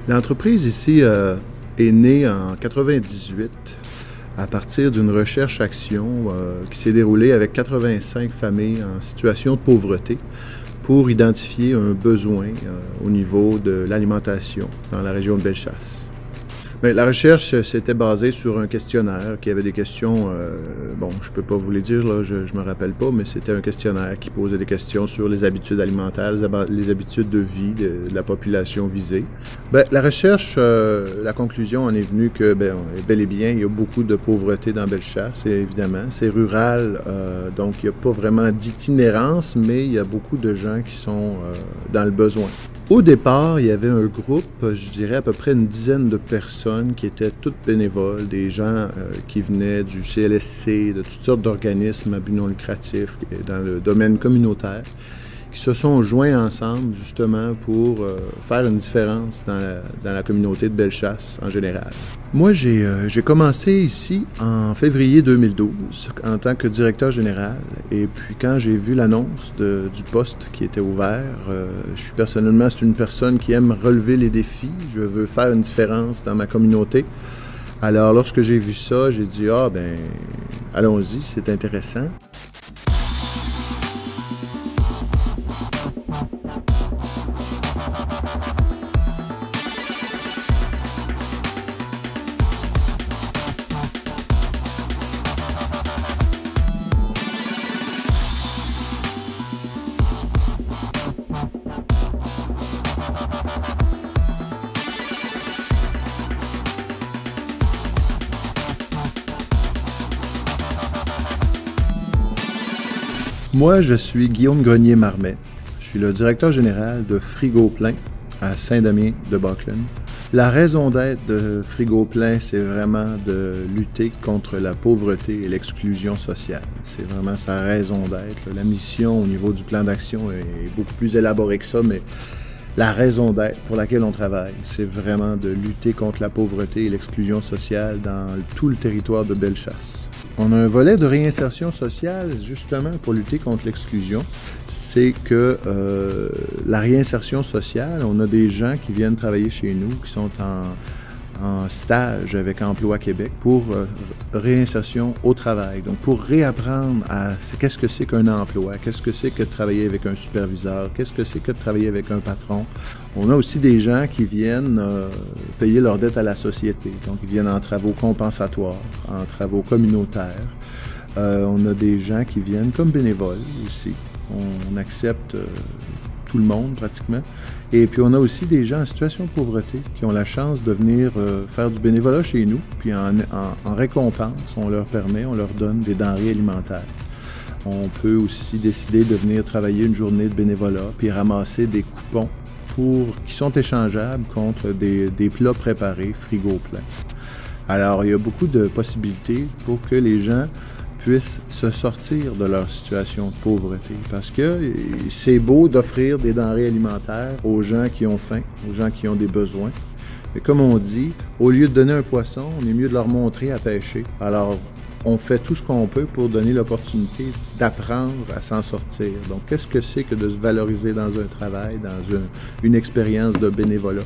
L'entreprise ici est née en 98 à partir d'une recherche-action qui s'est déroulée avec 85 familles en situation de pauvreté pour identifier un besoin au niveau de l'alimentation dans la région de Bellechasse. Bien, la recherche s'était basée sur un questionnaire qui avait des questions, bon, je ne peux pas vous les dire, là, je ne me rappelle pas, mais c'était un questionnaire qui posait des questions sur les habitudes alimentaires, les habitudes de vie de la population visée. Bien, la recherche, la conclusion en est venue que, bel et bien, il y a beaucoup de pauvreté dans Bellechasse, et évidemment, c'est rural, donc il n'y a pas vraiment d'itinérance, mais il y a beaucoup de gens qui sont dans le besoin. Au départ, il y avait un groupe, je dirais à peu près une dizaine de personnes qui étaient toutes bénévoles, des gens qui venaient du CLSC, de toutes sortes d'organismes à but non lucratif dans le domaine communautaire, qui se sont joints ensemble justement pour faire une différence dans la communauté de Bellechasse en général. Moi, j'ai commencé ici en février 2012 en tant que directeur général et puis quand j'ai vu l'annonce du poste qui était ouvert, je suis personnellement, c'est une personne qui aime relever les défis, je veux faire une différence dans ma communauté. Alors, lorsque j'ai vu ça, j'ai dit « Ah, ben, allons-y, c'est intéressant ». Moi, je suis Guillaume Grenier-Marmet. Je suis le directeur général de Frigo Plein à Saint-Damien-de-Buckland. La raison d'être de Frigo Plein, c'est vraiment de lutter contre la pauvreté et l'exclusion sociale. C'est vraiment sa raison d'être. La mission au niveau du plan d'action est beaucoup plus élaborée que ça, mais la raison d'être pour laquelle on travaille, c'est vraiment de lutter contre la pauvreté et l'exclusion sociale dans tout le territoire de Bellechasse. On a un volet de réinsertion sociale, justement, pour lutter contre l'exclusion. C'est que la réinsertion sociale, on a des gens qui viennent travailler chez nous, qui sont en stage avec Emploi Québec pour réinsertion au travail. Donc, pour réapprendre à qu'est-ce que c'est qu'un emploi, qu'est-ce que c'est que de travailler avec un superviseur, qu'est-ce que c'est que de travailler avec un patron. On a aussi des gens qui viennent payer leurs dettes à la société. Donc, ils viennent en travaux compensatoires, en travaux communautaires. On a des gens qui viennent comme bénévoles aussi. On accepte tout le monde pratiquement. Et puis on a aussi des gens en situation de pauvreté qui ont la chance de venir faire du bénévolat chez nous. Puis en récompense, on leur donne des denrées alimentaires. On peut aussi décider de venir travailler une journée de bénévolat puis ramasser des coupons qui sont échangeables contre des plats préparés Frigo Plein. Alors il y a beaucoup de possibilités pour que les gens puissent se sortir de leur situation de pauvreté. Parce que c'est beau d'offrir des denrées alimentaires aux gens qui ont faim, aux gens qui ont des besoins. Mais comme on dit, au lieu de donner un poisson, on est mieux de leur montrer à pêcher. Alors, on fait tout ce qu'on peut pour donner l'opportunité d'apprendre à s'en sortir. Donc, qu'est-ce que c'est que de se valoriser dans un travail, dans une expérience de bénévolat?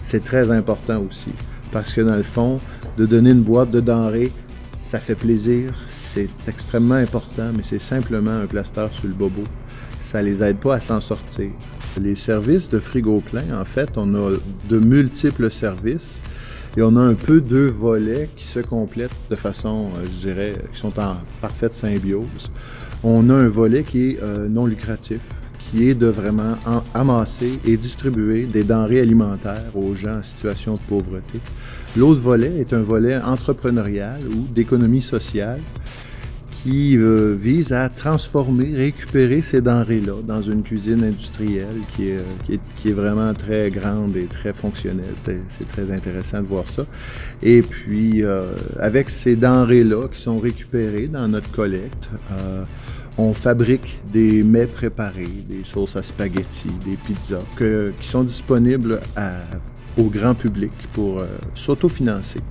C'est très important aussi. Parce que dans le fond, de donner une boîte de denrées, ça fait plaisir, c'est extrêmement important, mais c'est simplement un plaster sur le bobo. Ça les aide pas à s'en sortir. Les services de Frigo Plein, en fait, on a de multiples services et on a un peu deux volets qui se complètent de façon, je dirais, qui sont en parfaite symbiose. On a un volet qui est non lucratif, qui est de vraiment amasser et distribuer des denrées alimentaires aux gens en situation de pauvreté. L'autre volet est un volet entrepreneurial ou d'économie sociale qui vise à transformer, récupérer ces denrées-là dans une cuisine industrielle qui est vraiment très grande et très fonctionnelle. C'est très intéressant de voir ça. Et puis, avec ces denrées-là qui sont récupérées dans notre collecte, on fabrique des mets préparés, des sauces à spaghetti, des pizzas, qui sont disponibles au grand public pour s'autofinancer.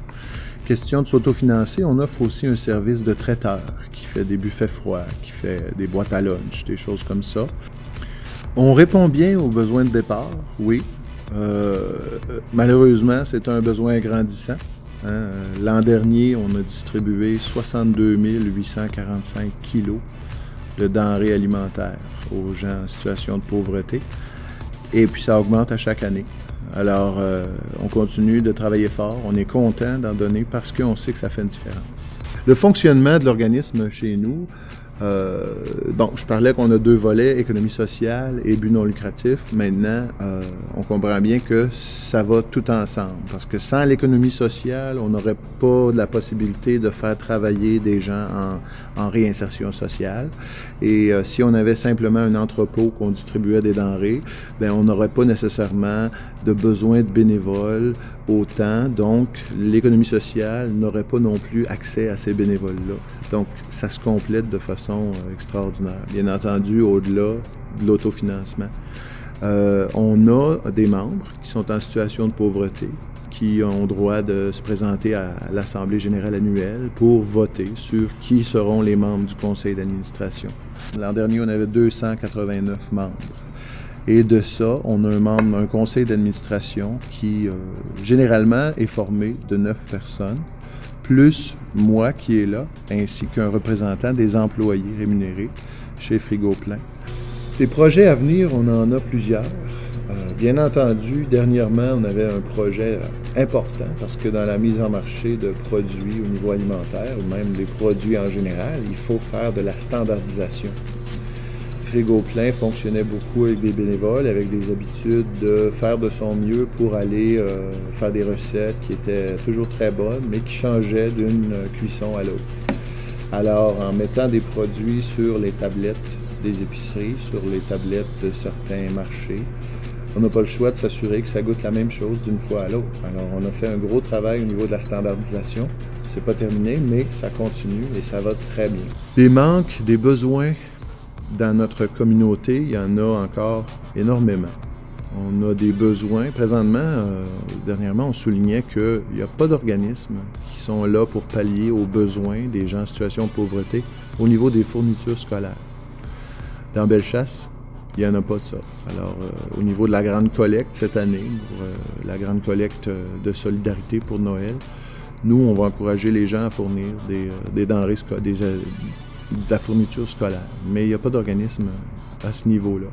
Question de s'autofinancer, on offre aussi un service de traiteur qui fait des buffets froids, qui fait des boîtes à lunch, des choses comme ça. On répond bien aux besoins de départ, oui. Malheureusement, c'est un besoin grandissant. Hein. L'an dernier, on a distribué 62 845 kilos de denrées alimentaires aux gens en situation de pauvreté. Et puis, ça augmente à chaque année. Alors, on continue de travailler fort. On est content d'en donner parce qu'on sait que ça fait une différence. Le fonctionnement de l'organisme chez nous, je parlais qu'on a 2 volets, économie sociale et but non lucratif. Maintenant, on comprend bien que ça va tout ensemble. Parce que sans l'économie sociale, on n'aurait pas la possibilité de faire travailler des gens en réinsertion sociale. Et si on avait simplement un entrepôt qu'on distribuait des denrées, bien, on n'aurait pas nécessairement de besoin de bénévoles autant. Donc, l'économie sociale n'aurait pas non plus accès à ces bénévoles-là. Donc, ça se complète de façon extraordinaire. Bien entendu, au-delà de l'autofinancement. On a des membres qui sont en situation de pauvreté, qui ont droit de se présenter à l'Assemblée générale annuelle pour voter sur qui seront les membres du conseil d'administration. L'an dernier, on avait 289 membres. Et de ça, on a un conseil d'administration qui, généralement, est formé de 9 personnes, plus moi qui est là, ainsi qu'un représentant des employés rémunérés chez Frigo Plein. Des projets à venir, on en a plusieurs. Bien entendu, dernièrement, on avait un projet important parce que dans la mise en marché de produits au niveau alimentaire, ou même des produits en général, il faut faire de la standardisation. Frigo Plein fonctionnait beaucoup avec des bénévoles, avec des habitudes de faire de son mieux pour aller faire des recettes qui étaient toujours très bonnes, mais qui changeaient d'une cuisson à l'autre. Alors, en mettant des produits sur les tablettes des épiceries, sur les tablettes de certains marchés, on n'a pas le choix de s'assurer que ça goûte la même chose d'une fois à l'autre. Alors, on a fait un gros travail au niveau de la standardisation. C'est pas terminé, mais ça continue et ça va très bien. Des manques, des besoins dans notre communauté, il y en a encore énormément. On a des besoins. Présentement, dernièrement, on soulignait qu'il n'y a pas d'organismes qui sont là pour pallier aux besoins des gens en situation de pauvreté au niveau des fournitures scolaires. Dans Bellechasse, il n'y en a pas de ça. Alors, au niveau de la grande collecte cette année, pour la grande collecte de solidarité pour Noël, nous, on va encourager les gens à fournir des denrées, de la fourniture scolaire. Mais il n'y a pas d'organisme à ce niveau-là.